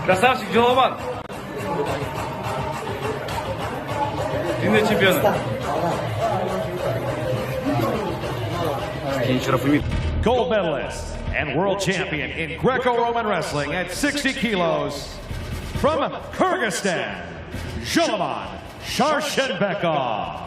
Красавчик, Джоломан. Инна чемпион. Gold medalist and world champion in Greco-Roman wrestling at 60 kilos from Kyrgyzstan, Joloman Sharshenbekov.